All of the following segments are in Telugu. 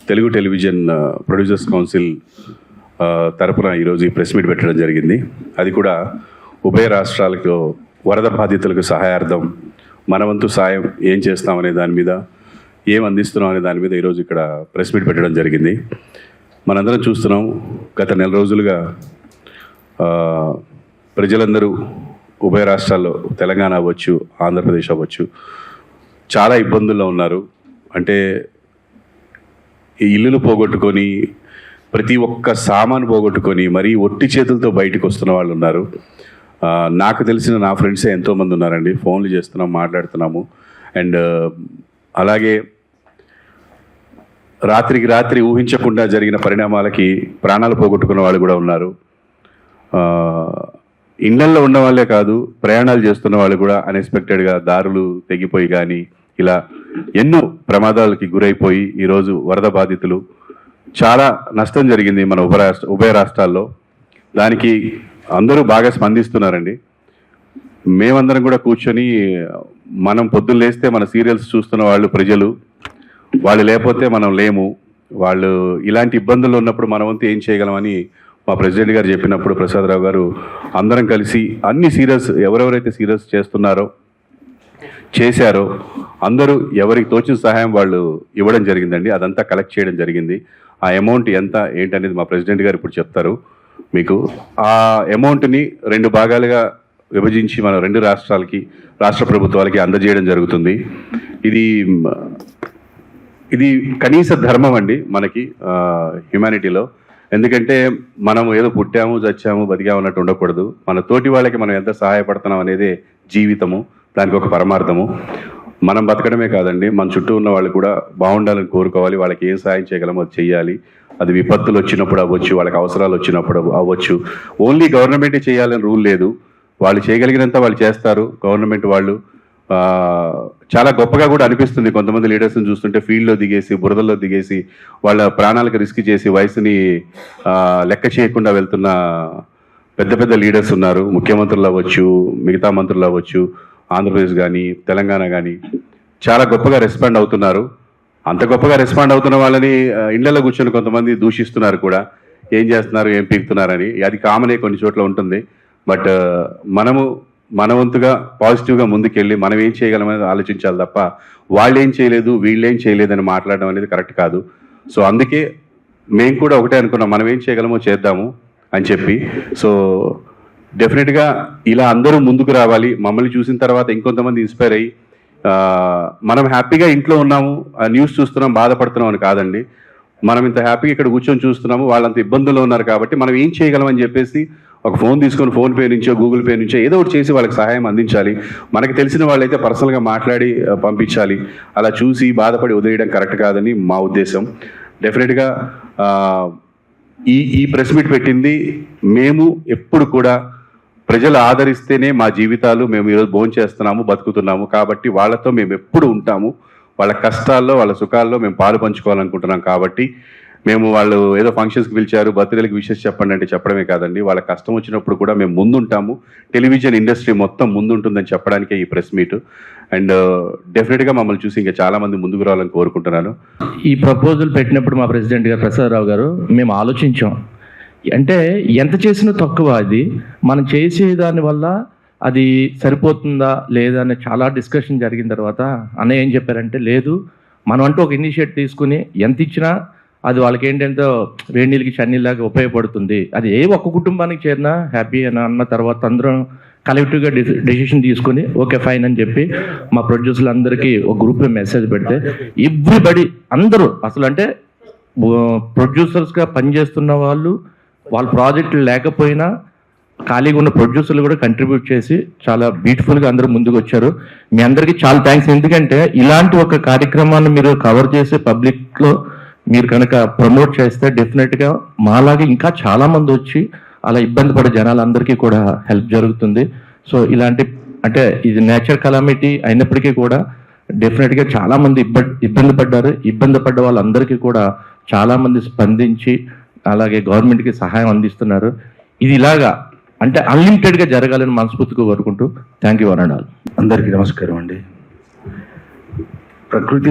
తెలుగు టెలివిజన్ ప్రొడ్యూసర్స్ కౌన్సిల్ తరపున ఈరోజు ఈ ప్రెస్ మీట్ పెట్టడం జరిగింది. అది కూడా ఉభయ రాష్ట్రాలకు వరద బాధితులకు సహాయార్థం మన వంతు సాయం ఏం చేస్తామనే దాని మీద, ఏం అందిస్తున్నాం అనే దాని మీద ఈరోజు ఇక్కడ ప్రెస్ మీట్ పెట్టడం జరిగింది. మనందరం చూస్తున్నాం, గత నెల రోజులుగా ప్రజలందరూ ఉభయ రాష్ట్రాల్లో, తెలంగాణ అవ్వచ్చు, ఆంధ్రప్రదేశ్ అవ్వచ్చు, చాలా ఇబ్బందుల్లో ఉన్నారు. అంటే ఈ ఇల్లులు పోగొట్టుకొని, ప్రతి ఒక్క సామాను పోగొట్టుకొని మరీ ఒట్టి చేతులతో బయటకు వస్తున్న వాళ్ళు ఉన్నారు. నాకు తెలిసిన నా ఫ్రెండ్సే ఎంతోమంది ఉన్నారండి. ఫోన్లు చేస్తున్నాం, మాట్లాడుతున్నాము. అండ్ అలాగే రాత్రికి రాత్రి ఊహించకుండా జరిగిన పరిణామాలకి ప్రాణాలు పోగొట్టుకున్న వాళ్ళు కూడా ఉన్నారు. ఇళ్లల్లో ఉన్న వాళ్ళే కాదు, ప్రయాణాలు చేస్తున్న వాళ్ళు కూడా అన్ఎక్స్పెక్టెడ్గా దారులు తెగిపోయి కానీ ఇలా ఎన్నో ప్రమాదాలకి గురైపోయి ఈరోజు వరద బాధితులు చాలా నష్టం జరిగింది మన ఉభయ రాష్ట్రాల్లో. దానికి అందరూ బాగా స్పందిస్తున్నారండి. మేమందరం కూడా కూర్చొని, మనం పొద్దున్న లేస్తే మన సీరియల్స్ చూస్తున్న వాళ్ళు ప్రజలు, వాళ్ళు లేకపోతే మనం లేము. వాళ్ళు ఇలాంటి ఇబ్బందులు ఉన్నప్పుడు మన వంతు ఏం చేయగలమని మా ప్రెసిడెంట్ గారు చెప్పినప్పుడు ప్రసాదరావు గారు అందరం కలిసి అన్ని సీరియల్స్, ఎవరెవరైతే సీరియల్స్ చేశారో అందరూ ఎవరికి తోచిన సహాయం వాళ్ళు ఇవ్వడం జరిగిందండి. అదంతా కలెక్ట్ చేయడం జరిగింది. ఆ అమౌంట్ ఎంత ఏంటనేది మా ప్రెసిడెంట్ గారు ఇప్పుడు చెప్తారు మీకు. ఆ అమౌంట్ని 2 భాగాలుగా విభజించి మన 2 రాష్ట్రాలకి, రాష్ట్ర ప్రభుత్వాలకి అందజేయడం జరుగుతుంది. ఇది కనీస ధర్మం అండి మనకి హ్యుమానిటీలో. ఎందుకంటే మనం ఏదో పుట్టాము, చచ్చాము, బతికాము అన్నట్టు ఉండకూడదు. మన తోటి వాళ్ళకి మనం ఎంత సహాయపడుతున్నాం అనేది జీవితము, దానికి ఒక పరమార్థము. మనం బతకడమే కాదండి, మన చుట్టూ ఉన్న వాళ్ళు కూడా బాగుండాలని కోరుకోవాలి. వాళ్ళకి ఏం సహాయం చేయగలమో అది చెయ్యాలి. అది విపత్తులు వచ్చినప్పుడు అవ్వచ్చు, వాళ్ళకి అవసరాలు వచ్చినప్పుడు అవ్వచ్చు. ఓన్లీ గవర్నమెంటే చేయాలని రూల్ లేదు. వాళ్ళు చేయగలిగినంత వాళ్ళు చేస్తారు. గవర్నమెంట్ వాళ్ళు చాలా గొప్పగా కూడా అనిపిస్తుంది. కొంతమంది లీడర్స్ని చూస్తుంటే ఫీల్డ్లో దిగేసి, బురదల్లో దిగేసి, వాళ్ళ ప్రాణాలకు రిస్క్ చేసి, వయసుని లెక్క చేయకుండా వెళ్తున్న పెద్ద పెద్ద లీడర్స్ ఉన్నారు. ముఖ్యమంత్రులు అవ్వచ్చు, మిగతా మంత్రులు అవ్వచ్చు, ఆంధ్రప్రదేశ్ కానీ తెలంగాణ కానీ చాలా గొప్పగా రెస్పాండ్ అవుతున్నారు. అంత గొప్పగా రెస్పాండ్ అవుతున్న వాళ్ళని ఇళ్లలో కూర్చొని కొంతమంది దూషిస్తున్నారు కూడా, ఏం చేస్తున్నారు, ఏం పీకుతున్నారని. అది కామనే, కొన్ని చోట్ల ఉంటుంది. బట్ మనము మన వంతుగా పాజిటివ్గా ముందుకెళ్ళి మనం ఏం చేయగలమనేది ఆలోచించాలి తప్ప వాళ్ళు ఏం చేయలేదు, వీళ్ళేం చేయలేదని మాట్లాడడం అనేది కరెక్ట్ కాదు. సో అందుకే మేము కూడా ఒకటే అనుకున్నాం, మనం ఏం చేయగలమో చేద్దాము అని చెప్పి. సో డెఫినెట్గా ఇలా అందరూ ముందుకు రావాలి. మమ్మల్ని చూసిన తర్వాత ఇంకొంతమంది ఇన్స్పైర్ అయ్యి, మనం హ్యాపీగా ఇంట్లో ఉన్నాము, న్యూస్ చూస్తున్నాం, బాధపడుతున్నాం అని కాదండి. మనం ఇంత హ్యాపీగా ఇక్కడ కూర్చొని చూస్తున్నాము, వాళ్ళంత ఇబ్బందుల్లో ఉన్నారు కాబట్టి మనం ఏం చేయగలమని చెప్పేసి ఒక ఫోన్ తీసుకొని ఫోన్పే నుంచో, గూగుల్ పే నుంచో ఏదో ఒకటి చేసి వాళ్ళకి సహాయం అందించాలి. మనకి తెలిసిన వాళ్ళైతే పర్సనల్గా మాట్లాడి పంపించాలి. అలా చూసి బాధపడి వదిలేయడం కరెక్ట్ కాదని మా ఉద్దేశం. డెఫినెట్గా ఈ ప్రెస్ మీట్ పెట్టింది మేము ఎప్పుడు కూడా ప్రజలు ఆదరిస్తేనే మా జీవితాలు, మేము ఈరోజు భోంచేస్తున్నాము, బతుకుతున్నాము. కాబట్టి వాళ్ళతో మేము ఎప్పుడు ఉంటాము. వాళ్ళ కష్టాల్లో, వాళ్ళ సుఖాల్లో మేము పాలు పంచుకోవాలనుకుంటున్నాం. కాబట్టి మేము, వాళ్ళు ఏదో ఫంక్షన్స్కి పిలిచారు, బర్త్డేలకు విషెస్ చెప్పండి అంటే చెప్పడమే కాదండి, వాళ్ళ కష్టం వచ్చినప్పుడు కూడా మేము ముందుంటాము. టెలివిజన్ ఇండస్ట్రీ మొత్తం ముందుంటుందని చెప్పడానికే ఈ ప్రెస్ మీట్. అండ్ డెఫినెట్గా మమ్మల్ని చూసి ఇంకా చాలామంది ముందుకు రావాలని కోరుకుంటున్నాను. ఈ ప్రపోజల్ పెట్టినప్పుడు మా ప్రెసిడెంట్ గారు ప్రసాదరావు గారు మేము ఆలోచించాం, అంటే ఎంత చేసినా తక్కువ. అది మనం చేసే దానివల్ల అది సరిపోతుందా లేదా అని చాలా డిస్కషన్ జరిగిన తర్వాత అన్నయ్య ఏం చెప్పారంటే, లేదు మనం అంటూ ఒక ఇనిషియేటివ్ తీసుకుని ఎంత ఇచ్చినా అది వాళ్ళకి ఏంటంటే వేడి నీళ్ళకి చన్నీళ్ళలాగా ఉపయోగపడుతుంది. అది ఒక్క కుటుంబానికి చేరినా హ్యాపీ అని అన్న తర్వాత అందరం కలెక్టివ్గా డెసిషన్ తీసుకుని ఓకే ఫైన్ అని చెప్పి మా ప్రొడ్యూసర్లు అందరికీ ఒక గ్రూప్లో మెసేజ్ పెడితే ఎవ్రీబడి అందరూ, అసలు అంటే ప్రొడ్యూసర్స్గా పనిచేస్తున్న వాళ్ళు, వాళ్ళ ప్రాజెక్టులు లేకపోయినా ఖాళీగా ఉన్న ప్రొడ్యూసర్లు కూడా కంట్రిబ్యూట్ చేసి చాలా బ్యూటిఫుల్గా అందరూ ముందుకు వచ్చారు. మీ అందరికీ చాలా థ్యాంక్స్. ఎందుకంటే ఇలాంటి ఒక కార్యక్రమాన్ని మీరు కవర్ చేసి పబ్లిక్లో మీరు కనుక ప్రమోట్ చేస్తే డెఫినెట్గా మాలాగే ఇంకా చాలామంది వచ్చి అలా ఇబ్బంది పడే జనాలందరికీ కూడా హెల్ప్ జరుగుతుంది. సో ఇలాంటి, అంటే ఇది నేచర్ కలామిటీ అయినప్పటికీ కూడా డెఫినెట్గా చాలామంది ఇబ్బంది పడ్డారు. ఇబ్బంది పడ్డ వాళ్ళందరికీ కూడా చాలామంది స్పందించి అలాగే గవర్నమెంట్కి సహాయం అందిస్తున్నారు. ఇది ఇలాగా అంటే అన్లిమిటెడ్గా జరగాలని మనస్ఫూర్తిగా కోరుకుంటూ థ్యాంక్ యూ అనండి. అందరికీ నమస్కారం అండి. ప్రకృతి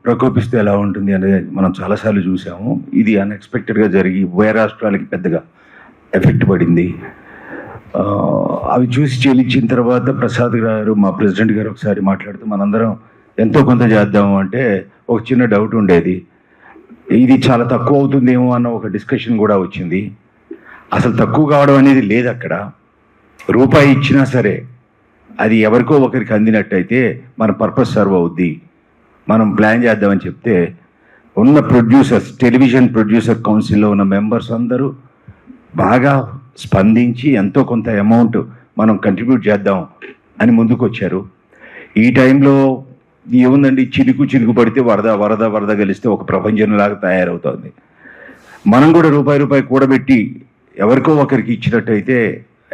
ప్రకోపిస్తే ఎలా ఉంటుంది అనేది మనం చాలాసార్లు చూసాము. ఇది అన్ఎక్స్పెక్టెడ్గా జరిగి ఉభయ రాష్ట్రాలకి పెద్దగా ఎఫెక్ట్ పడింది. అవి చూసి చెల్లించిన తర్వాత ప్రసాద్ గారు, మా ప్రెసిడెంట్ గారు ఒకసారి మాట్లాడుతూ మనందరం ఎంతో కొంత చేద్దాము అంటే ఒక చిన్న డౌట్ ఉండేది. ఇది చాలా తక్కువ అవుతుందేమో అన్న ఒక డిస్కషన్ కూడా వచ్చింది. అసలు తక్కువ కావడం అనేది లేదు. అక్కడ రూపాయి ఇచ్చినా సరే అది ఎవరికో ఒకరికి అందినట్టయితే మన పర్పస్ సర్వ్ అవుద్ది. మనం ప్లాన్ చేద్దామని చెప్తే ఉన్న ప్రొడ్యూసర్స్, టెలివిజన్ ప్రొడ్యూసర్ కౌన్సిల్లో ఉన్న మెంబర్స్ అందరూ బాగా స్పందించి ఎంతో కొంత అమౌంట్ మనం కంట్రిబ్యూట్ చేద్దాం అని ముందుకు వచ్చారు. ఈ టైంలో ఏముందండి, చినుకు పడితే వరద కలిస్తే ఒక ప్రపంచంలాగా తయారవుతుంది. మనం కూడా రూపాయి కూడబెట్టి ఎవరికో ఒకరికి ఇచ్చినట్టయితే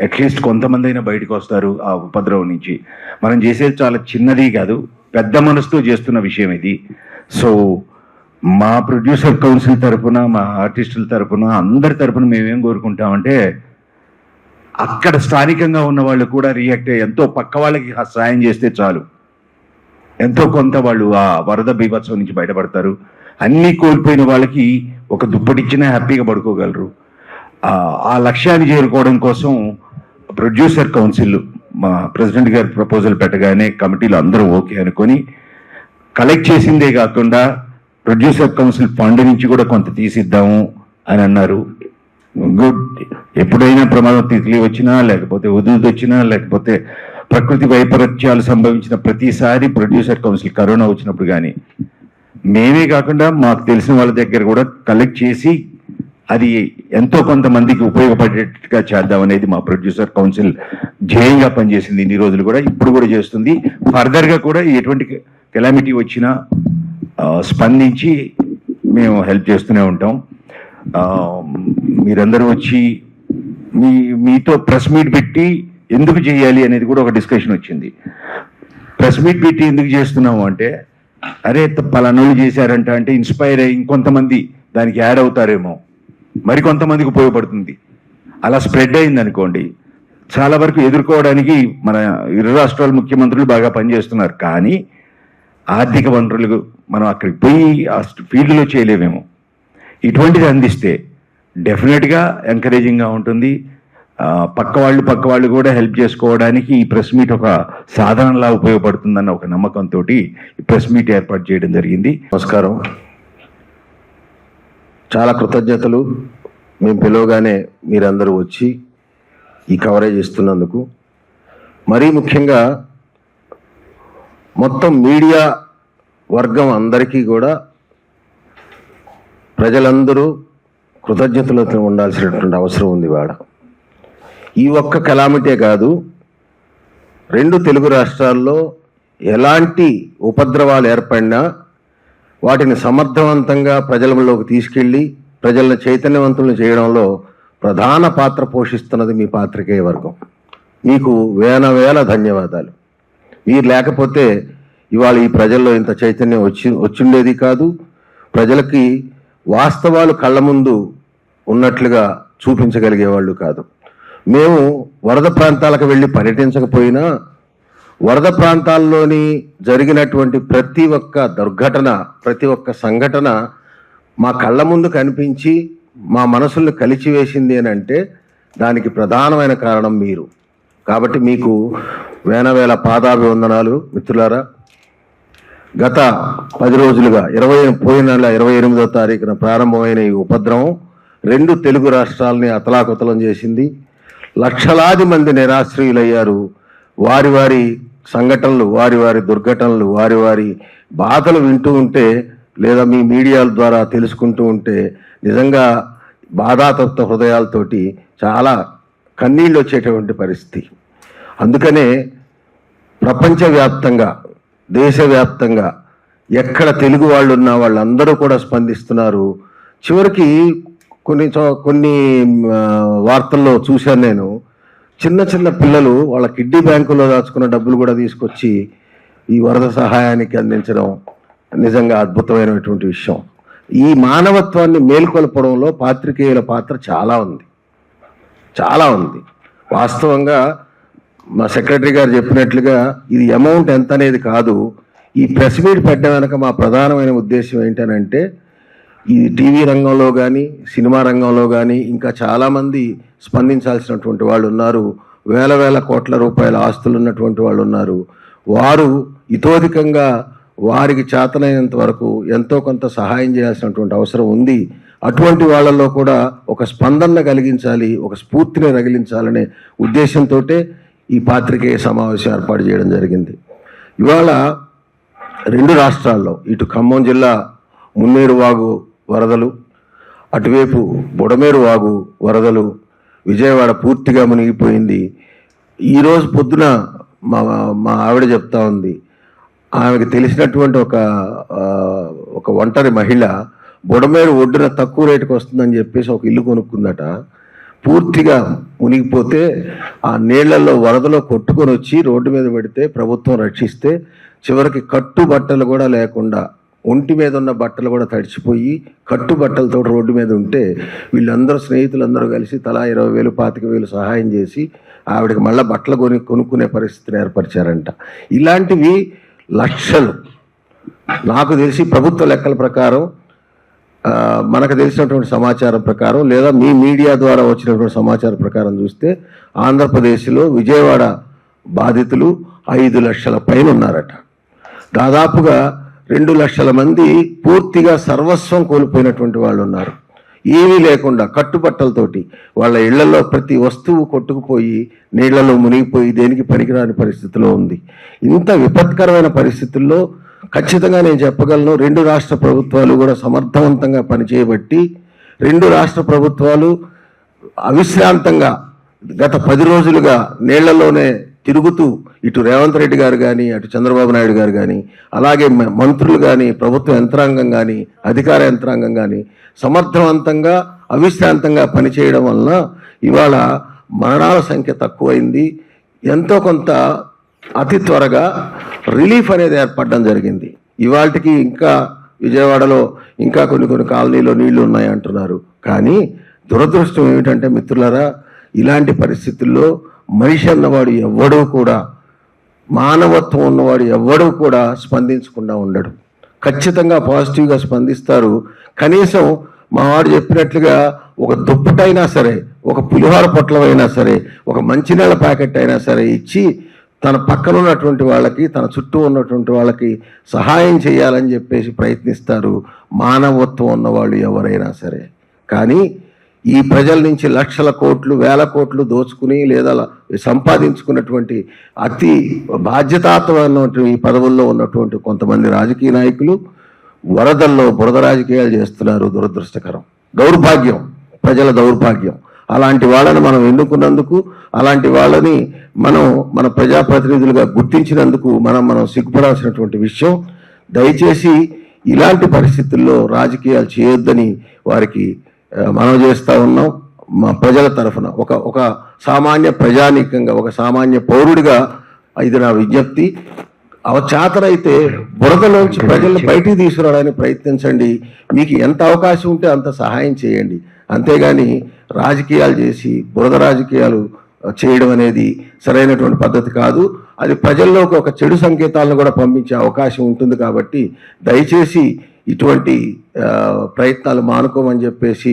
అట్లీస్ట్ కొంతమంది అయినా బయటకు వస్తారు ఆ ఉపద్రవం నుంచి. మనం చేసేది చాలా చిన్నది కాదు, పెద్ద మనసుతో చేస్తున్న విషయం ఇది. సో మా ప్రొడ్యూసర్ కౌన్సిల్ తరఫున, మా ఆర్టిస్టుల తరఫున, అందరి తరఫున మేమేం కోరుకుంటామంటే అక్కడ స్థానికంగా ఉన్న వాళ్ళు కూడా రియాక్ట్ అయ్యి ఎంతో పక్క వాళ్ళకి సాయం చేస్తే చాలు, ఎంతో కొంత వాళ్ళు ఆ వరద బీభత్సం నుంచి బయటపడతారు. అన్నీ కోల్పోయిన వాళ్ళకి ఒక దుప్పటిచ్చినా హ్యాపీగా పడుకోగలరు. ఆ లక్ష్యాన్ని చేరుకోవడం కోసం ప్రొడ్యూసర్ కౌన్సిల్ మా ప్రెసిడెంట్ గారి ప్రపోజల్ పెట్టగానే కమిటీలో అందరూ ఓకే అనుకొని కలెక్ట్ చేసిందే కాకుండా ప్రొడ్యూసర్ కౌన్సిల్ ఫండ్ నుంచి కూడా కొంత తీసిద్దాము అని అన్నారు. గుడ్. ఎప్పుడైనా ప్రమాదం తిథి వచ్చినా, లేకపోతే ఉధృతి వచ్చినా, లేకపోతే ప్రకృతి వైపరీత్యాలు సంభవించిన ప్రతిసారి ప్రొడ్యూసర్ కౌన్సిల్ కరోనా వచ్చినప్పుడు కానీ మేమే కాకుండా మాకు తెలిసిన వాళ్ళ దగ్గర కూడా కలెక్ట్ చేసి అది ఎంతో కొంతమందికి ఉపయోగపడేట్టుగా చేద్దామనేది మా ప్రొడ్యూసర్ కౌన్సిల్ ధ్యేయంగా పనిచేసింది ఇన్ని రోజులు కూడా, ఇప్పుడు కూడా చేస్తుంది. ఫర్దర్గా కూడా ఎటువంటి కెలామిటీ వచ్చినా స్పందించి మేము హెల్ప్ చేస్తూనే ఉంటాం. మీరందరూ వచ్చి మీతో ప్రెస్ మీట్ పెట్టి ఎందుకు చేయాలి అనేది కూడా ఒక డిస్కషన్ వచ్చింది. ప్రెస్ మీట్ పెట్టి ఎందుకు చేస్తున్నాము అంటే, అరే పలానోళ్ళు చేశారంట అంటే ఇన్స్పైర్ అయ్యి ఇంకొంతమంది దానికి యాడ్ అవుతారేమో, మరికొంతమందికి ఉపయోగపడుతుంది. అలా స్ప్రెడ్ అయింది అనుకోండి, చాలా వరకు ఎదుర్కోవడానికి మన ఇరు రాష్ట్రాల ముఖ్యమంత్రులు బాగా పనిచేస్తున్నారు. కానీ ఆర్థిక వనరులు మనం అక్కడికి పోయి ఆ ఫీల్డ్లో చేయలేమేమో. ఇటువంటిది అందిస్తే డెఫినెట్గా ఎంకరేజింగ్గా ఉంటుంది. పక్క వాళ్ళు కూడా హెల్ప్ చేసుకోవడానికి ఈ ప్రెస్ మీట్ ఒక సాధనంలా ఉపయోగపడుతుందన్న ఒక నమ్మకంతో ఈ ప్రెస్ మీట్ ఏర్పాటు చేయడం జరిగింది. నమస్కారం. చాలా కృతజ్ఞతలు. మేము పిలవగానే మీరందరూ వచ్చి ఈ కవరేజ్ ఇస్తున్నందుకు. మరీ ముఖ్యంగా మొత్తం మీడియా వర్గం అందరికీ కూడా ప్రజలందరూ కృతజ్ఞతలతో ఉండాల్సినటువంటి అవసరం ఉంది. వాడ ఈ ఒక్క కెలామిటీ కాదు, 2 తెలుగు రాష్ట్రాల్లో ఎలాంటి ఉపద్రవాలు ఏర్పడినా వాటిని సమర్థవంతంగా ప్రజలలోకి తీసుకెళ్ళి ప్రజలను చైతన్యవంతులను చేయడంలో ప్రధాన పాత్ర పోషిస్తున్నది మీ పాత్రికేయ వర్గం. మీకు వేల ధన్యవాదాలు. మీరు లేకపోతే ఇవాళ ఈ ప్రజల్లో ఇంత చైతన్యం వచ్చిండేది కాదు. ప్రజలకి వాస్తవాలు కళ్ళ ముందు ఉన్నట్లుగా చూపించగలిగేవాళ్ళు కాదు. మేము వరద ప్రాంతాలకు వెళ్ళి పర్యటించకపోయినా వరద ప్రాంతాల్లోని జరిగినటువంటి ప్రతి ఒక్క దుర్ఘటన, ప్రతి ఒక్క సంఘటన మా కళ్ళ ముందు కనిపించి మా మనసుల్ని కలిచివేసింది అని అంటే దానికి ప్రధానమైన కారణం మీరు. కాబట్టి మీకు వేల పాదాభివందనాలు. మిత్రులారా, గత 10 రోజులుగా పోయిన నెల 28వ తారీఖున ప్రారంభమైన ఈ ఉపద్రవం 2 తెలుగు రాష్ట్రాలని అతలాకుతలం చేసింది. లక్షలాది మంది నిరాశ్రయులయ్యారు. వారి సంఘటనలు, వారి దుర్ఘటనలు, వారి బాధలు వింటూ ఉంటే లేదా మీ మీడియాల ద్వారా తెలుసుకుంటూ ఉంటే నిజంగా బాధాతప్త హృదయాలతోటి చాలా కన్నీళ్ళు వచ్చేటువంటి పరిస్థితి. అందుకనే ప్రపంచవ్యాప్తంగా, దేశవ్యాప్తంగా ఎక్కడ తెలుగు వాళ్ళు ఉన్న వాళ్ళందరూ కూడా స్పందిస్తున్నారు. చివరికి కొన్ని వార్తల్లో చూశాను నేను, చిన్న పిల్లలు వాళ్ళ కిడ్నీ బ్యాంకులో దాచుకున్న డబ్బులు కూడా తీసుకొచ్చి ఈ వరద సహాయానికి అందించడం నిజంగా అద్భుతమైనటువంటి విషయం. ఈ మానవత్వాన్ని మేల్కొల్పడంలో పాత్రికేయుల పాత్ర చాలా ఉంది. వాస్తవంగా మా సెక్రటరీ గారు చెప్పినట్లుగా ఇది అమౌంట్ ఎంత అనేది కాదు, ఈ ప్రెస్ మీట్ పెట్టడం వెనక మా ప్రధానమైన ఉద్దేశం ఏంటనంటే, ఈ టీవీ రంగంలో కానీ సినిమా రంగంలో కానీ ఇంకా చాలామంది స్పందించాల్సినటువంటి వాళ్ళు ఉన్నారు. వేల వేల కోట్ల రూపాయల ఆస్తులు ఉన్నటువంటి వాళ్ళు ఉన్నారు. వారు ఇతోధికంగా వారికి చేతనైనంత వరకు ఎంతో కొంత సహాయం చేయాల్సినటువంటి అవసరం ఉంది. అటువంటి వాళ్ళల్లో కూడా ఒక స్పందన కలిగించాలి, ఒక స్ఫూర్తిని రగిలించాలనే ఉద్దేశంతో ఈ పాత్రికేయ సమావేశం ఏర్పాటు చేయడం జరిగింది. ఇవాళ 2 రాష్ట్రాల్లో, ఇటు ఖమ్మం జిల్లా మున్నేరు వాగు వరదలు, అటువైపు బుడమేరు వాగు వరదలు, విజయవాడ పూర్తిగా మునిగిపోయింది. ఈరోజు పొద్దున మా ఆవిడ చెప్తా ఉంది, ఆమెకు తెలిసినటువంటి ఒక ఒంటరి మహిళ బుడమేరు ఒడ్డున తక్కువ రేటుకు వస్తుందని చెప్పేసి ఒక ఇల్లు కొనుక్కుందట. పూర్తిగా మునిగిపోతే ఆ నీళ్లలో వరదలో కొట్టుకొని వచ్చి రోడ్డు మీద పెడితే ప్రభుత్వం రక్షిస్తే చివరికి కట్టుబట్టలు కూడా లేకుండా, ఒంటి మీద ఉన్న బట్టలు కూడా తడిచిపోయి కట్టుబట్టలతో రోడ్డు మీద ఉంటే వీళ్ళందరూ స్నేహితులందరూ కలిసి తలా 20,000 25,000 సహాయం చేసి ఆవిడకి మళ్ళీ బట్టలు కొనుక్కునే పరిస్థితిని ఏర్పరిచారంట. ఇలాంటివి లక్షలు. నాకు తెలిసి ప్రభుత్వ లెక్కల ప్రకారం, మనకు తెలిసినటువంటి సమాచారం ప్రకారం, లేదా మీ మీడియా ద్వారా వచ్చినటువంటి సమాచారం ప్రకారం చూస్తే ఆంధ్రప్రదేశ్లో విజయవాడ బాధితులు 5 లక్షల పైన ఉన్నారట. దాదాపుగా 2 లక్షల మంది పూర్తిగా సర్వస్వం కోల్పోయినటువంటి వాళ్ళు ఉన్నారు. ఏమీ లేకుండా కట్టుబట్టలతోటి వాళ్ళ ఇళ్లలో ప్రతి వస్తువు కొట్టుకుపోయి నీళ్లలో మునిగిపోయి దేనికి పనికిరాని పరిస్థితిలో ఉంది. ఇంత విపత్కరమైన పరిస్థితుల్లో ఖచ్చితంగా నేను చెప్పగలను, 2 రాష్ట్ర ప్రభుత్వాలు కూడా సమర్థవంతంగా పనిచేయబట్టి 2 రాష్ట్ర ప్రభుత్వాలు అవిశ్రాంతంగా గత 10 రోజులుగా నీళ్లలోనే తిరుగుతూ, ఇటు రేవంత్ రెడ్డి గారు కానీ అటు చంద్రబాబు నాయుడు గారు కానీ అలాగే మంత్రులు కానీ ప్రభుత్వ యంత్రాంగం కానీ అధికార యంత్రాంగం కానీ సమర్థవంతంగా అవిశ్రాంతంగా పనిచేయడం వలన ఇవాళ మరణాల సంఖ్య తక్కువైంది. ఎంతో కొంత అతి త్వరగా రిలీఫ్ అనేది ఏర్పడడం జరిగింది. ఇవాళకి ఇంకా విజయవాడలో ఇంకా కొన్ని కాలనీలో నీళ్లు ఉన్నాయి అంటున్నారు. కానీ దురదృష్టం ఏమిటంటే మిత్రులారా, ఇలాంటి పరిస్థితుల్లో మనిషి అన్నవాడు ఎవ్వడూ కూడా, మానవత్వం ఉన్నవాడు ఎవ్వడూ కూడా స్పందించకుండా ఉండడు. ఖచ్చితంగా పాజిటివ్గా స్పందిస్తారు. కనీసం మా వాడు చెప్పినట్లుగా ఒక దుప్పటైనా సరే, ఒక పులిహోర పొట్లమైనా సరే, ఒక మంచినీళ్ళ ప్యాకెట్ అయినా సరే ఇచ్చి తన పక్కన ఉన్నటువంటి వాళ్ళకి, తన చుట్టూ ఉన్నటువంటి వాళ్ళకి సహాయం చేయాలని చెప్పేసి ప్రయత్నిస్తారు మానవత్వం ఉన్నవాళ్ళు ఎవరైనా సరే. కానీ ఈ ప్రజల నుంచి లక్షల కోట్లు, వేల కోట్లు దోచుకుని లేదా సంపాదించుకున్నటువంటి అతి బాధ్యతాత్మకమైనటువంటి ఈ పదవుల్లో ఉన్నటువంటి కొంతమంది రాజకీయ నాయకులు వరదల్లో బురద రాజకీయాలు చేస్తున్నారు. దురదృష్టకరం, దౌర్భాగ్యం, ప్రజల దౌర్భాగ్యం. అలాంటి వాళ్ళని మనం ఎన్నుకున్నందుకు, అలాంటి వాళ్ళని మన ప్రజాప్రతినిధులుగా గుర్తించినందుకు మనం సిగ్గుపడాల్సినటువంటి విషయం. దయచేసి ఇలాంటి పరిస్థితుల్లో రాజకీయాలు చేయొద్దని వారికి మనం చేస్తూ ఉన్నాం. మా ప్రజల తరఫున ఒక సామాన్య ప్రజానీకంగా, ఒక సామాన్య పౌరుడిగా ఇది నా విజ్ఞప్తి. చేతనైతే బురదలోంచి ప్రజలను బయటికి తీసుకురావడానికి ప్రయత్నించండి. మీకు ఎంత అవకాశం ఉంటే అంత సహాయం చేయండి. అంతేగాని రాజకీయాలు చేసి బురద రాజకీయాలు చేయడం అనేది సరైనటువంటి పద్ధతి కాదు. అది ప్రజల్లోకి ఒక చెడు సంకేతాలను కూడా పంపించే అవకాశం ఉంటుంది. కాబట్టి దయచేసి ఇటువంటి ప్రయత్నాలు మానుకోమని చెప్పేసి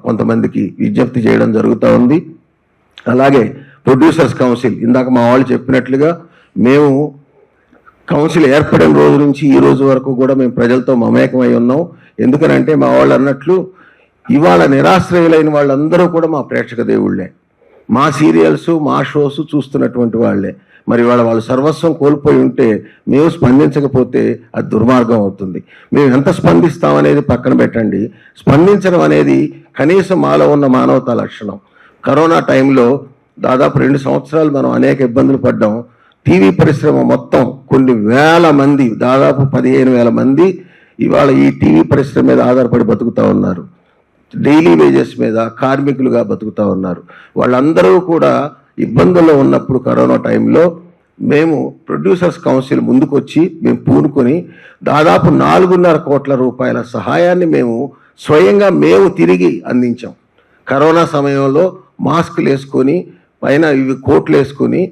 కొంతమందికి విజ్ఞప్తి చేయడం జరుగుతూ ఉంది. అలాగే ప్రొడ్యూసర్స్ కౌన్సిల్, ఇందాక మా వాళ్ళు చెప్పినట్లుగా మేము కౌన్సిల్ ఏర్పడిన రోజు నుంచి ఈ రోజు వరకు కూడా మేము ప్రజలతో మమేకమై ఉన్నాం. ఎందుకనంటే మా వాళ్ళు అన్నట్లు ఇవాళ నిరాశ్రయులైన వాళ్ళందరూ కూడా మా ప్రేక్షక దేవుళ్ళే, మా సీరియల్స్, మా షోస్ చూస్తున్నటువంటి వాళ్ళే. మరి వాళ్ళు సర్వస్వం కోల్పోయి ఉంటే మేము స్పందించకపోతే అది దుర్మార్గం అవుతుంది. మేము ఎంత స్పందిస్తామనేది పక్కన పెట్టండి, స్పందించడం అనేది కనీసం మాలో ఉన్న మానవతా లక్షణం. కరోనా టైంలో దాదాపు 2 సంవత్సరాలు మనం అనేక ఇబ్బందులు పడ్డాం. టీవీ పరిశ్రమ మొత్తం కొన్ని వేల మంది, దాదాపు 15,000 మంది ఇవాళ ఈ టీవీ పరిశ్రమ మీద ఆధారపడి బతుకుతూ ఉన్నారు. డైలీ వేజెస్ మీద కార్మికులుగా బతుకుతూ ఉన్నారు. వాళ్ళందరూ కూడా ఇబ్బందుల్లో ఉన్నప్పుడు కరోనా టైంలో మేము ప్రొడ్యూసర్స్ కౌన్సిల్ ముందుకొచ్చి మేము పూనుకొని దాదాపు 4.5 కోట్ల రూపాయల సహాయాన్ని మేము స్వయంగా తిరిగి అందించాం. కరోనా సమయంలో మాస్కులు వేసుకొని, పైన ఇవి కోట్లు వేసుకొని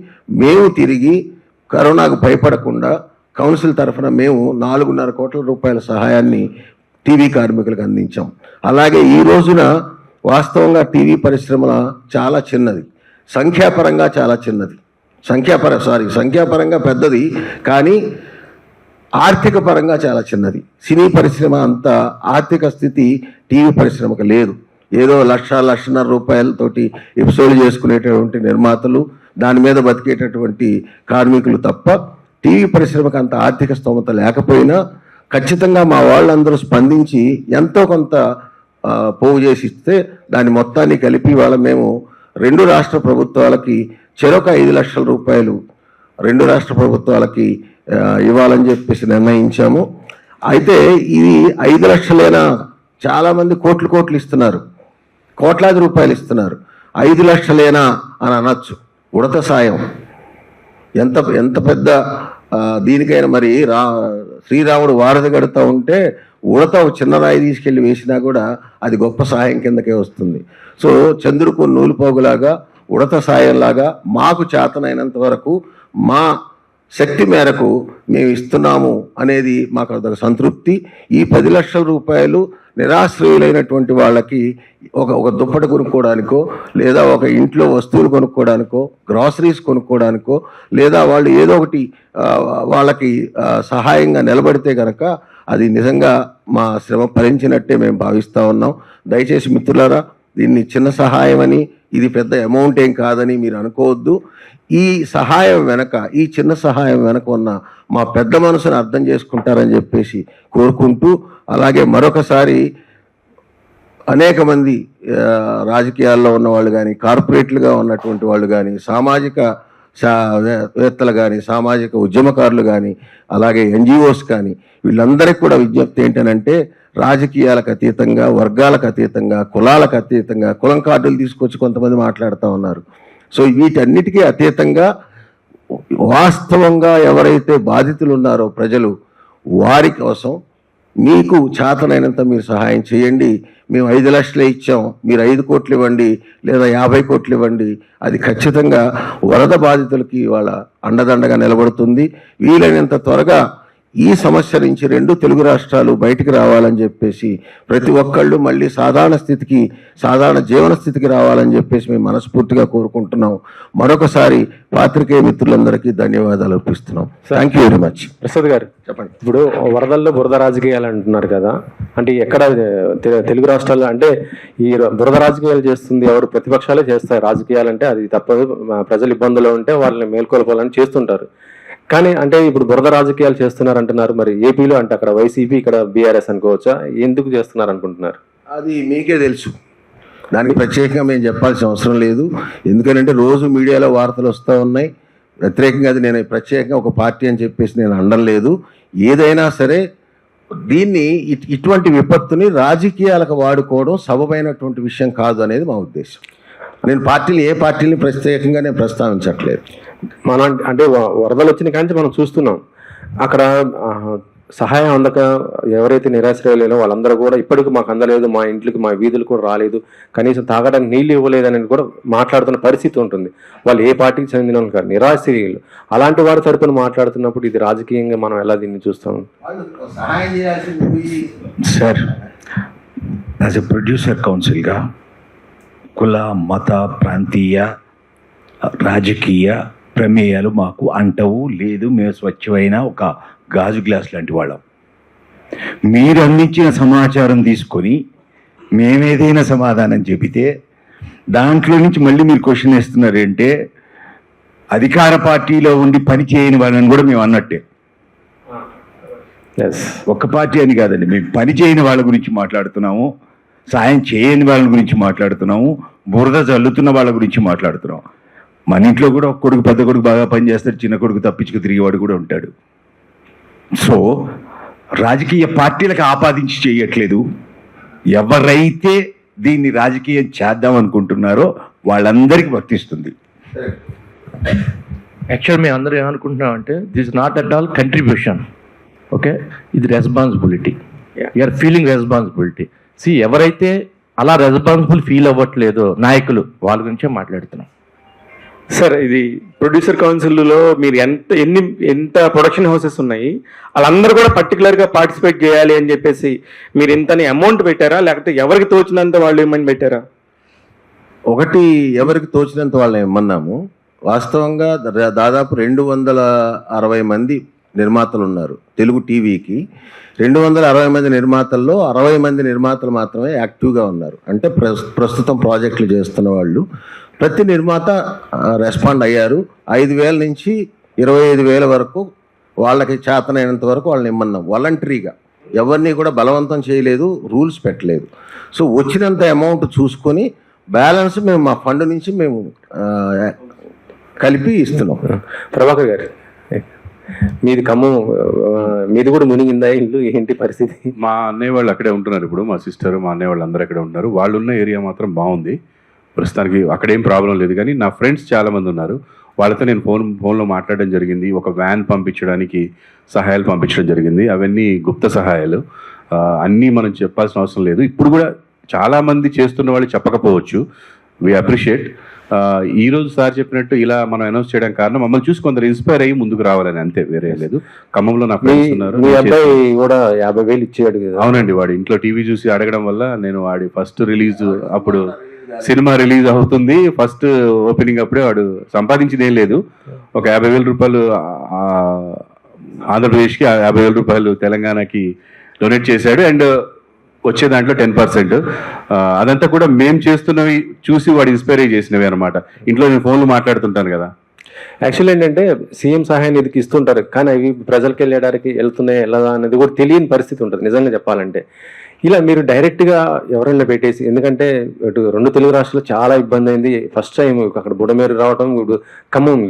మేము తిరిగి కరోనాకు భయపడకుండా కౌన్సిల్ తరఫున మేము 4.5 కోట్ల రూపాయల సహాయాన్ని టీవీ కార్మికులకు అందించాం. అలాగే ఈ రోజున వాస్తవంగా టీవీ పరిశ్రమ చాలా చిన్నది, సంఖ్యాపరంగా చాలా చిన్నది, సంఖ్యాపరంగా పెద్దది కానీ ఆర్థిక పరంగా చాలా చిన్నది. సినీ పరిశ్రమ అంత ఆర్థిక స్థితి టీవీ పరిశ్రమకు లేదు. ఏదో 1,00,000-1,50,000 రూపాయలతోటి ఎపిసోడ్ చేసుకునేటటువంటి నిర్మాతలు, దాని మీద బతికేటటువంటి కార్మికులు తప్ప టీవీ పరిశ్రమకు అంత ఆర్థిక స్తోమత లేకపోయినా ఖచ్చితంగా మా వాళ్ళందరూ స్పందించి ఎంతో కొంత పోగు చేసి ఇస్తే దాని మొత్తాన్ని కలిపి వాళ్ళ మేము 2 రాష్ట్ర ప్రభుత్వాలకి చెరొక 5 లక్షల రూపాయలు 2 రాష్ట్ర ప్రభుత్వాలకి ఇవ్వాలని చెప్పేసి నిర్ణయించాము. అయితే ఇది 5 లక్షలైనా చాలామంది కోట్లు ఇస్తున్నారు, కోట్లాది రూపాయలు ఇస్తున్నారు. 5 లక్షలేనా అని అనొచ్చు. ఉడత సాయం ఎంత పెద్ద దీనికైనా మరి శ్రీరాముడు వారధి కడుతూ ఉంటే ఉడత చిన్న రాయి తీసుకెళ్ళి వేసినా కూడా అది గొప్ప సహాయం కిందకే వస్తుంది. సో చంద్రుకు నూలు పోగులాగా ఉడత సాయంలాగా మాకు చేతనైనంత వరకు మా శక్తి మేరకు మేము ఇస్తున్నాము అనేది మాకు అదొక సంతృప్తి. ఈ 10 లక్షల రూపాయలు నిరాశ్రయులైనటువంటి వాళ్ళకి ఒక దుప్పటి కొనుక్కోవడానికో, లేదా ఒక ఇంట్లో వస్తువులు కొనుక్కోవడానికో, గ్రాసరీస్ కొనుక్కోవడానికో, లేదా వాళ్ళు ఏదో ఒకటి వాళ్ళకి సహాయంగా నిలబడితే కనుక అది నిజంగా మా శ్రమ ఫలించినట్టే మేము భావిస్తూ ఉన్నాం. దయచేసి మిత్రులారా, దీన్ని చిన్న సహాయం అని, ఇది పెద్ద అమౌంట్ ఏం కాదని మీరు అనుకోవద్దు. ఈ సహాయం వెనక, ఈ చిన్న సహాయం వెనక ఉన్న మా పెద్ద మనసును అర్థం చేసుకుంటారని చెప్పేసి కోరుకుంటూ, అలాగే మరొకసారి అనేక మంది రాజకీయాల్లో ఉన్నవాళ్ళు కానీ, కార్పొరేట్లుగా ఉన్నటువంటి వాళ్ళు కానీ, సామాజిక వేత్తలు కానీ, సామాజిక ఉద్యమకారులు కానీ, అలాగే ఎన్జిఓస్ కానీ, వీళ్ళందరికీ కూడా విజ్ఞప్తి ఏంటనంటే రాజకీయాలకు అతీతంగా, వర్గాలకు అతీతంగా, కులాలకు అతీతంగా, కులం కార్డులు తీసుకొచ్చి కొంతమంది మాట్లాడుతూ ఉన్నారు. సో వీటన్నిటికీ అతీతంగా వాస్తవంగా ఎవరైతే బాధితులు ఉన్నారో ప్రజలు, వారి కోసం మీకు చేతనైనంత మీరు సహాయం చేయండి. మేము 5 లక్షలే ఇచ్చాం, మీరు 5 కోట్లు ఇవ్వండి, లేదా 50 కోట్లు ఇవ్వండి. అది ఖచ్చితంగా వరద బాధితులకి వాళ్ళ అండదండగా నిలబడుతుంది. వీలైనంత త్వరగా ఈ సమస్య నుంచి 2 తెలుగు రాష్ట్రాలు బయటికి రావాలని చెప్పేసి, ప్రతి ఒక్కళ్ళు మళ్ళీ సాధారణ జీవన స్థితికి రావాలని చెప్పేసి మేము మనస్ఫూర్తిగా కోరుకుంటున్నాం. మరొకసారి పాత్రికేయ మిత్రులందరికీ ధన్యవాదాలు అర్పిస్తున్నాం. Thank you very much. Prasad garu, చెప్పండి. ఇప్పుడు వరదల్లో బురద రాజకీయాలు అంటున్నారు కదా, అంటే ఎక్కడ తెలుగు రాష్ట్రాల్లో అంటే ఈ బురద రాజకీయాలు చేస్తుంది ఎవరు? ప్రతిపక్షాలే చేస్తాయి రాజకీయాలు. అంటే అది తప్పదు, ప్రజలు ఇబ్బందులు ఉంటే వాళ్ళని మేల్కొల్పాలని చేస్తుంటారు. కానీ అంటే ఇప్పుడు బురద రాజకీయాలు చేస్తున్నారు అంటున్నారు. మరి ఏపీలో అంటే అక్కడ వైసీపీ, ఇక్కడ బీఆర్ఎస్ అనుకోవచ్చా? ఎందుకు చేస్తున్నారు అనుకుంటున్నారు? అది మీకే తెలుసు, దానికి ప్రత్యేకంగా మేము చెప్పాల్సిన అవసరం లేదు. ఎందుకంటే రోజు మీడియాలో వార్తలు వస్తూ ఉన్నాయి. వ్యతిరేకంగా అది నేను ప్రత్యేకంగా ఒక పార్టీ అని చెప్పేసి నేను అనలేదు. ఏదైనా సరే దీన్ని ఇటువంటి విపత్తుని రాజకీయాలకు వాడుకోవడం సబబైనటువంటి విషయం కాదు అనేది మా ఉద్దేశం. నేను ఏ పార్టీని ప్రత్యేకంగా నేను ప్రస్తావించట్లేదు. మనం అంటే వరదలు వచ్చిన కానీ మనం చూస్తున్నాం, అక్కడ సహాయం అందక ఎవరైతే నిరాశ్రయులేనో వాళ్ళందరూ కూడా ఇప్పటికీ మాకు అందలేదు, మా ఇంట్లోకి, మా వీధులు కూడా రాలేదు, కనీసం తాగడానికి నీళ్ళు ఇవ్వలేదని కూడా మాట్లాడుతున్న పరిస్థితి ఉంటుంది. వాళ్ళు ఏ పార్టీకి చెందిన వాళ్ళు కాదు, నిరాశ్రయులు. అలాంటి వారి తరపున మాట్లాడుతున్నప్పుడు ఇది రాజకీయంగా మనం ఎలా దీన్ని చూస్తాం? సార్, యాజ్ ఎ ప్రొడ్యూసర్ కౌన్సిల్గా కుల, మత, ప్రాంతీయ, రాజకీయ ప్రమేయాలు మాకు అంటవు లేదు. మేము స్వచ్ఛమైన ఒక గాజు గ్లాస్ లాంటి వాళ్ళం. మీరు అందించిన సమాచారం తీసుకొని మేమేదైనా సమాధానం చెబితే దాంట్లో నుంచి మళ్ళీ మీరు క్వశ్చన్ వేస్తున్నారంటే అధికార పార్టీలో ఉండి పని చేయని వాళ్ళని కూడా మేము అన్నట్టే. ఒక్క పార్టీ అని కాదండి, మేము పని చేయని వాళ్ళ గురించి మాట్లాడుతున్నాము, సాయం చేయని వాళ్ళ గురించి మాట్లాడుతున్నాము, బురద జల్లుతున్న వాళ్ళ గురించి మాట్లాడుతున్నాం. మన ఇంట్లో కూడా ఒక కొడుకు, పెద్ద కొడుకు బాగా పనిచేస్తాడు, చిన్న కొడుకు తప్పించుకు తిరిగేవాడు కూడా ఉంటాడు. సో రాజకీయ పార్టీలకు ఆపాదించి చేయట్లేదు. ఎవరైతే దీన్ని రాజకీయం చేద్దాం అనుకుంటున్నారో వాళ్ళందరికీ వర్తిస్తుంది. యాక్చువల్ మేము అందరూ ఏమనుకుంటున్నాం అంటే this not at all contribution, okay, ఇది రెస్పాన్సిబిలిటీ. You're feeling responsibility. ఎవరైతే అలా రెస్పాన్సిబుల్ ఫీల్ అవ్వట్లేదో నాయకులు, వాళ్ళ గురించే మాట్లాడుతున్నాం. సార్ ఇది ప్రొడ్యూసర్ కౌన్సిల్లో మీరు ఎంత ప్రొడక్షన్ హౌసెస్ ఉన్నాయి, వాళ్ళందరూ కూడా పర్టికులర్గా పార్టిసిపేట్ చేయాలి అని చెప్పేసి మీరు ఇంతని అమౌంట్ పెట్టారా, లేకపోతే ఎవరికి తోచినంత వాళ్ళు ఏమని పెట్టారా? ఒకటి, ఎవరికి తోచినంత వాళ్ళని ఇమ్మన్నాము. వాస్తవంగా దాదాపు 260 మంది నిర్మాతలు ఉన్నారు తెలుగు టీవీకి. 260 మంది నిర్మాతల్లో 60 మంది నిర్మాతలు మాత్రమే యాక్టివ్గా ఉన్నారు. అంటే ప్రస్తుతం ప్రాజెక్టులు చేస్తున్న వాళ్ళు. ప్రతి నిర్మాత రెస్పాండ్ అయ్యారు. 5,000 నుంచి 25,000 వరకు వాళ్ళకి చేతనైనంత వరకు వాళ్ళని ఇమ్మన్నాం. వాలంటరీగా ఎవరిని కూడా బలవంతం చేయలేదు, రూల్స్ పెట్టలేదు. సో వచ్చినంత అమౌంట్ చూసుకొని బ్యాలెన్స్ మేము మా ఫండ్ నుంచి మేము కలిపి ఇస్తున్నాం. ప్రభాకర్ గారు, మీది ఖమ్మం, మీది కూడా మునిగిందా ఇల్లు? ఏంటి పరిస్థితి? మా అన్నయ్య వాళ్ళు అక్కడే ఉంటున్నారు ఇప్పుడు. మా సిస్టర్, మా అన్నయ్య వాళ్ళు అందరూ అక్కడే ఉంటున్నారు. వాళ్ళు ఉన్న ఏరియా మాత్రం బాగుంది ప్రస్తుతానికి, అక్కడేం ప్రాబ్లం లేదు. కానీ నా ఫ్రెండ్స్ చాలామంది ఉన్నారు, వాళ్ళతో నేను ఫోన్లో మాట్లాడడం జరిగింది. ఒక వ్యాన్ పంపించడానికి సహాయాలు పంపించడం జరిగింది. అవన్నీ గుప్త సహాయాలు, అన్నీ మనం చెప్పాల్సిన అవసరం లేదు. ఇప్పుడు కూడా చాలామంది చేస్తున్న వాళ్ళు చెప్పకపోవచ్చు, వి అప్రిషియేట్. ఈరోజు సార్ చెప్పినట్టు ఇలా మనం అనౌన్స్ చేయడం కారణం మమ్మల్ని చూసి కొందరు ఇన్స్పైర్ అయ్యి ముందుకు రావాలని, అంతే, వేరే లేదు. ఖమ్మంలో నా ఫ్రెండ్స్ ఉన్నారు. మీ అబ్బాయి కూడా 50,000 ఇచ్చాడు కదా? అవునండి, వాడు ఇంట్లో టీవీ చూసి అడగడం వల్ల నేను వాడి ఫస్ట్ రిలీజ్ అప్పుడు, సినిమా రిలీజ్ అవుతుంది ఫస్ట్ ఓపెనింగ్ అప్పుడే వాడు సంపాదించింది ఏం లేదు, ఒక 50,000 రూపాయలు ఆంధ్రప్రదేశ్కి, 50,000 రూపాయలు తెలంగాణకి డొనేట్ చేశాడు. అండ్ వచ్చే దాంట్లో 10%. అదంతా కూడా మేము చేస్తున్నవి చూసి వాడు ఇన్స్పైర్ అయ్యి చేసినవి అనమాట. ఇంట్లో నేను ఫోన్లు మాట్లాడుతుంటాను కదా. యాక్చువల్ ఏంటంటే సీఎం సహాయ నిధికి ఇస్తుంటారు, కానీ అవి ప్రజలకు వెళ్ళడానికి వెళ్తున్నాయి వెళ్ళదా అనేది కూడా తెలియని పరిస్థితి ఉంటుంది నిజంగా చెప్పాలంటే. ఇలా మీరు డైరెక్ట్గా ఎవరైనా పెట్టేసి, ఎందుకంటే ఇటు 2 తెలుగు రాష్ట్రాలు చాలా ఇబ్బంది అయింది. ఫస్ట్ టైం అక్కడ బుడమేరు రావడం, ఇప్పుడు ఖమ్మం,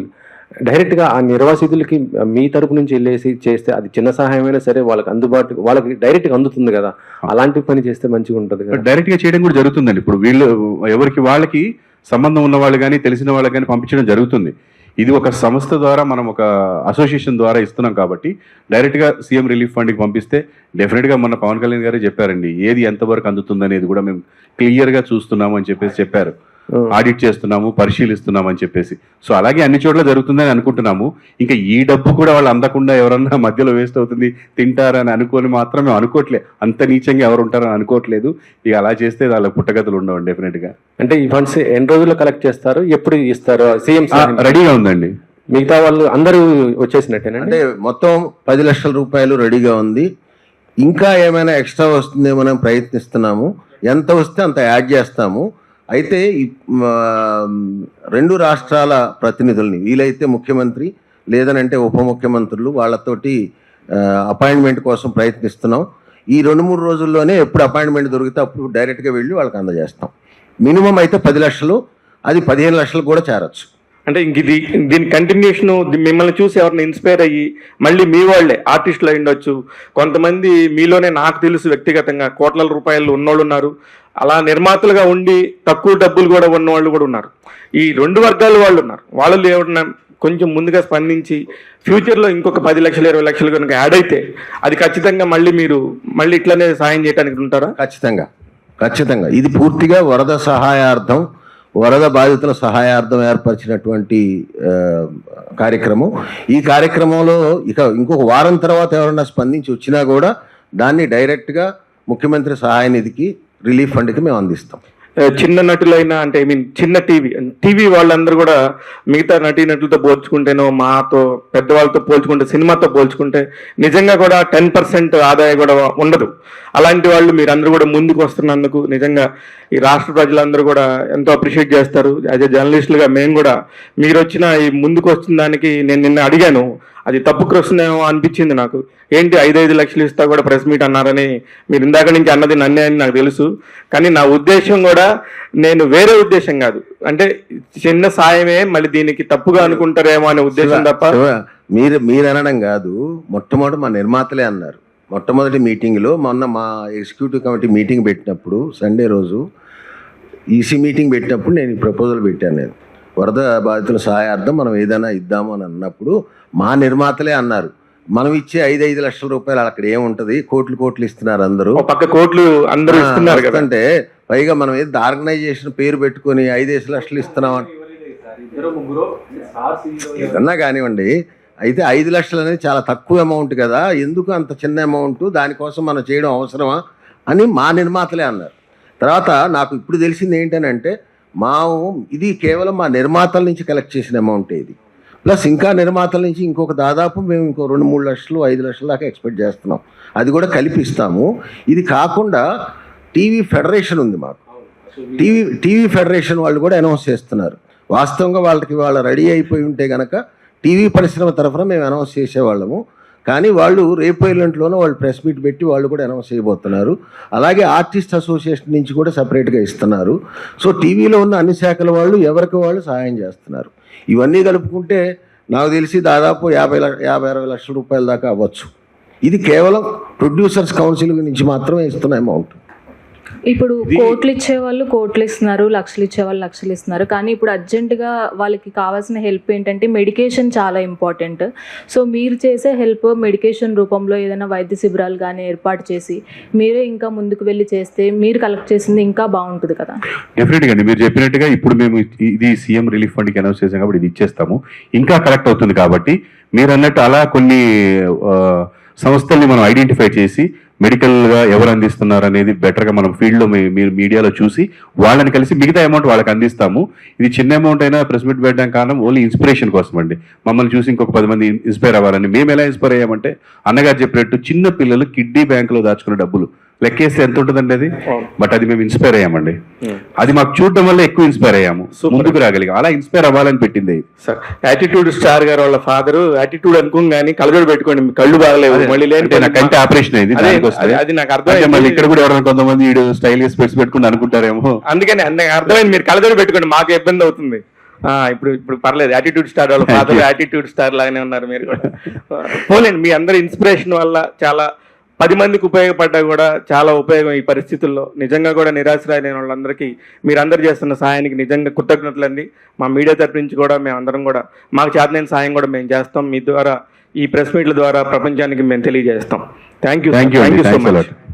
డైరెక్ట్గా ఆ నిర్వాసితులకి మీ తరపు నుంచి వెళ్ళేసి చేస్తే అది చిన్న సహాయమైనా సరే వాళ్ళకి అందుబాటు, వాళ్ళకి డైరెక్ట్గా అందుతుంది కదా. అలాంటి పని చేస్తే మంచిగా ఉంటుంది కదా. డైరెక్ట్గా చేయడం కూడా జరుగుతుందండి. ఇప్పుడు వీళ్ళు ఎవరికి వాళ్ళకి సంబంధం ఉన్న వాళ్ళు కానీ తెలిసిన వాళ్ళకి కానీ పంపించడం జరుగుతుంది. ఇది ఒక సంస్థ ద్వారా, మనం ఒక అసోసియేషన్ ద్వారా ఇస్తున్నాం కాబట్టి డైరెక్ట్గా సీఎం రిలీఫ్ ఫండ్కి పంపిస్తే డెఫినెట్గా మన పవన్ కళ్యాణ్ గారే చెప్పారండి, ఏది ఎంతవరకు అందుతుంది అనేది కూడా మేము క్లియర్గా చూస్తున్నాము అని చెప్పారు. ఆడిట్ చేస్తున్నాము, పరిశీలిస్తున్నాము అని చెప్పేసి. సో అలాగే అన్ని చోట్ల జరుగుతుందని అనుకుంటున్నాము. ఇంకా ఈ డబ్బు కూడా వాళ్ళు అందకుండా ఎవరన్నా మధ్యలో వేస్ట్ అవుతుంది తింటారని అనుకోని మాత్రమే అనుకోవట్లేదు. అంత నీచంగా ఎవరు ఉంటారని అనుకోవట్లేదు. ఇక అలా చేస్తే వాళ్ళ పుట్టగతులు ఉండవు డెఫినెట్ గా. అంటే ఈ ఫండ్స్ ఎన్ని రోజుల్లో కలెక్ట్ చేస్తారు, ఎప్పుడు ఇస్తారు? సీఎం రెడీగా ఉందండి. మిగతా వాళ్ళు అందరూ వచ్చేసినట్టేనా? అంటే మొత్తం 10 లక్షల రూపాయలు రెడీగా ఉంది. ఇంకా ఏమైనా ఎక్స్ట్రా వస్తుందేమో మనం ప్రయత్నిస్తున్నాము. ఎంత వస్తే అంత యాడ్ చేస్తాము. అయితే 2 రాష్ట్రాల ప్రతినిధుల్ని, వీలైతే ముఖ్యమంత్రి లేదనంటే ఉప ముఖ్యమంత్రులు, వాళ్ళతోటి అపాయింట్మెంట్ కోసం ప్రయత్నిస్తున్నాం. ఈ 2-3 రోజుల్లోనే ఎప్పుడు అపాయింట్మెంట్ దొరికితే అప్పుడు డైరెక్ట్గా వెళ్ళి వాళ్ళకి అందజేస్తాం. మినిమం అయితే 10 లక్షలు, అది 15 లక్షలు కూడా చేరచ్చు. అంటే ఇంక దీని కంటిన్యూషన్ మిమ్మల్ని చూసి ఎవరిని ఇన్స్పైర్ అయ్యి మళ్ళీ మీ వాళ్ళే ఆర్టిస్టులు అయి ఉండొచ్చు. కొంతమంది మీలోనే నాకు తెలుసు వ్యక్తిగతంగా కోట్ల రూపాయలు ఉన్నోళ్ళు ఉన్నారు. అలా నిర్మాతలుగా ఉండి తక్కువ డబ్బులు కూడా ఉన్న వాళ్ళు కూడా ఉన్నారు. ఈ 2 వర్గాల వాళ్ళు ఉన్నారు. వాళ్ళు ఏమన్నా కొంచెం ముందుగా స్పందించి ఫ్యూచర్లో ఇంకొక 10 లక్షలు 20 లక్షలు కనుక యాడ్ అయితే అది ఖచ్చితంగా మళ్ళీ ఇట్లానే సాయం చేయడానికి ఉంటారా? ఖచ్చితంగా. ఇది పూర్తిగా వరద సహాయార్థం, వరద బాధితుల సహాయార్థం ఏర్పరిచినటువంటి కార్యక్రమం. ఈ కార్యక్రమంలో ఇంకొక వారం తర్వాత ఎవరైనా స్పందించి వచ్చినా కూడా దాన్ని డైరెక్ట్గా ముఖ్యమంత్రి సహాయ నిధికి, రిలీఫ్ ఫండ్కి మేము అందిస్తాం. చిన్న నటులైనా, అంటే ఐ మీన్ చిన్న టీవీ వాళ్ళందరూ కూడా మిగతా నటీనటులతో పోల్చుకుంటేనో, మాతో పెద్దవాళ్ళతో పోల్చుకుంటే, సినిమాతో పోల్చుకుంటే నిజంగా కూడా 10% ఆదాయం కూడా ఉండదు. అలాంటి వాళ్ళు మీరందరూ కూడా ముందుకు వస్తున్నందుకు నిజంగా ఈ రాష్ట్ర ప్రజలందరూ కూడా ఎంతో అప్రిషియేట్ చేస్తారు. యాజ్ ఏ జర్నలిస్టులుగా మేము కూడా మీరు వచ్చిన ఈ ముందుకు వచ్చిన దానికి నేను నిన్న అడిగాను, అది తప్పు క్వశ్చన్ ఏమో అనిపించింది నాకు. ఏంటి 5 లక్షలు ఇస్తా కూడా ప్రెస్ మీట్ అన్నారని మీరు ఇందాక నుంచి అన్నది నన్నే అని నాకు తెలుసు. కానీ నా ఉద్దేశం కూడా, నేను వేరే ఉద్దేశం కాదు, అంటే చిన్న సాయమే మళ్ళీ దీనికి తప్పుగా అనుకుంటారేమో అనే ఉద్దేశం తప్ప. మీరు అనడం కాదు, మొట్టమొదటి మా నిర్మాతలే అన్నారు. మొట్టమొదటి మీటింగ్లో, మొన్న మా ఎగ్జిక్యూటివ్ కమిటీ మీటింగ్ పెట్టినప్పుడు, సండే రోజు ఈసీ మీటింగ్ పెట్టినప్పుడు నేను ఈ ప్రపోజల్ పెట్టాను. నేను వరద బాధితుల సహాయార్థం మనం ఏదైనా ఇద్దాము అని అన్నప్పుడు మా నిర్మాతలే అన్నారు, మనం ఇచ్చే 5 లక్షల రూపాయలు అక్కడ ఏముంటది, కోట్లు ఇస్తున్నారు అందరూ, పక్క కోట్లు అందరూ ఇస్తున్నారు కదా. అంటే పైగా మనం ఏదో ఆర్గనైజేషన్ పేరు పెట్టుకొని 5 లక్షలు ఇస్తున్నాం. ఏదన్నా కానివ్వండి, అయితే 5 లక్షలు అనేది చాలా తక్కువ అమౌంట్ కదా, ఎందుకు అంత చిన్న అమౌంట్, దానికోసం మనం చేయడం అవసరమా అని మా నిర్మాతలే అన్నారు. తర్వాత నాకు ఇప్పుడు తెలిసింది ఏంటనంటే, ఇది కేవలం మా నిర్మాతల నుంచి కలెక్ట్ చేసిన అమౌంట్ ఇది, ప్లస్ ఇంకా నిర్మాతల నుంచి ఇంకొక దాదాపు మేము ఇంకో 2-3 లక్షలు 5 లక్షల దాకా ఎక్స్పెక్ట్ చేస్తున్నాం. అది కూడా కల్పిస్తాము. ఇది కాకుండా టీవీ ఫెడరేషన్ ఉంది మాకు. టీవీ ఫెడరేషన్ వాళ్ళు కూడా అనౌన్స్ చేస్తున్నారు. వాస్తవంగా వాళ్ళ రెడీ అయిపోయి ఉంటే కనుక టీవీ పరిశ్రమ తరఫున మేము అనౌన్స్ చేసేవాళ్ళము. కానీ వాళ్ళు రేపు ఎల్లుంట్లోనూ వాళ్ళు ప్రెస్ మీట్ పెట్టి వాళ్ళు కూడా అనౌన్స్ చేయబోతున్నారు. అలాగే ఆర్టిస్ట్ అసోసియేషన్ నుంచి కూడా సపరేట్గా ఇస్తున్నారు. సో టీవీలో ఉన్న అన్ని శాఖల వాళ్ళు ఎవరికి వాళ్ళు సహాయం చేస్తున్నారు. ఇవన్నీ కలుపుకుంటే నాకు తెలిసి దాదాపు 50-60 లక్షల రూపాయల దాకా అవ్వచ్చు. ఇది కేవలం ప్రొడ్యూసర్స్ కౌన్సిల్ నుంచి మాత్రమే ఇస్తున్న అమౌంట్. ఇప్పుడు కోట్లు ఇచ్చేవాళ్ళు కోట్లు ఇస్తున్నారు, లక్షలు ఇచ్చేవాళ్ళు లక్షలు ఇస్తున్నారు. కానీ ఇప్పుడు అర్జెంటుగా వాళ్ళకి కావాల్సిన హెల్ప్ ఏంటంటే మెడికేషన్ చాలా ఇంపార్టెంట్. సో మీరు చేసే హెల్ప్ మెడికేషన్ రూపంలో ఏదైనా వైద్య శిబిరాలు కానీ ఏర్పాటు చేసి మీరే ఇంకా ముందుకు వెళ్ళి చేస్తే మీరు కలెక్ట్ చేసింది ఇంకా బాగుంటుంది కదా. డెఫినెట్గా అండి, మీరు చెప్పినట్టుగా ఇప్పుడు మేము ఇది సీఎం రిలీఫ్ ఫండ్కి అనౌన్స్ చేసాం కాబట్టి ఇది ఇచ్చేస్తాము. ఇంకా కలెక్ట్ అవుతుంది కాబట్టి మీరు అన్నట్టు అలా కొన్ని సంస్థల్ని మనం ఐడెంటిఫై చేసి మెడికల్గా ఎవరు అందిస్తున్నారు అనేది బెటర్గా మనం ఫీల్డ్లో మీరు మీడియాలో చూసి వాళ్ళని కలిసి మిగతా అమౌంట్ వాళ్ళకి అందిస్తాము. ఇది చిన్న అమౌంట్ అయినా ప్రెస్ మీట్ పెట్టడానికి కారణం ఓన్లీ ఇన్స్పిరేషన్ కోసం అండి. మమ్మల్ని చూసి ఇంకొక 10 మంది ఇన్స్పైర్ అవ్వాలని. మేము ఎలా ఇన్స్పైర్ అయ్యామంటే అన్నగారు చెప్పినట్టు చిన్న పిల్లలు కిడ్నీ బ్యాంకులో దాచుకున్న డబ్బులు లెక్కేస్తే ఎంత ఉంటుందండి అది, బట్ అది మేము ఇన్స్పైర్ అయ్యామండి. అది మాకు చూడటం వల్ల ఎక్కువ ఇన్స్పైర్ అయ్యాము, ముందుకు రాగలిగాం. అలా ఇన్స్పైర్ అవ్వాలని పెట్టింది సార్. యాటిట్యూడ్ స్టార్ గారు వాళ్ళ ఫాదర్ యాటిట్యూడ్ అనుకోగానే కళ్ళజోడు పెట్టుకోండి, కళ్ళు బాగలేవు, మళ్ళీ నా కంటి ఆపరేషన్ అయింది. అది నాకు అర్థమైంది. మళ్ళీ ఇక్కడ కూడా ఎవరైనా కొంతమంది స్టైల్ స్పెట్స్ పెట్టుకుని అనుకుంటారేమో, అందుకని అర్థమైంది. మీరు కళ్ళజోడు పెట్టుకోండి, మాకు ఇబ్బంది అవుతుంది. ఇప్పుడు పర్లేదు, యాటిట్యూడ్ స్టార్ వాళ్ళ ఫాదర్ యాటిట్యూడ్ స్టార్ లాగానే ఉన్నారు మీరు కూడా. పోలేండి, మీ అందరి ఇన్స్పిరేషన్ వల్ల చాలా 10 మందికి ఉపయోగపడ్డా కూడా చాలా ఉపయోగం ఈ పరిస్థితుల్లో. నిజంగా కూడా నిరాశ్రయమైన వాళ్ళందరికీ మీరందరూ చేస్తున్న సహాయానికి నిజంగా కృతజ్ఞతలండి. మా మీడియా తరపు నుంచి కూడా మేమందరం కూడా మాకు చేతనైన సాయం కూడా మేము చేస్తాం. మీ ద్వారా ఈ ప్రెస్ మీట్ల ద్వారా ప్రపంచానికి మేము తెలియజేస్తాం. Thank you so much.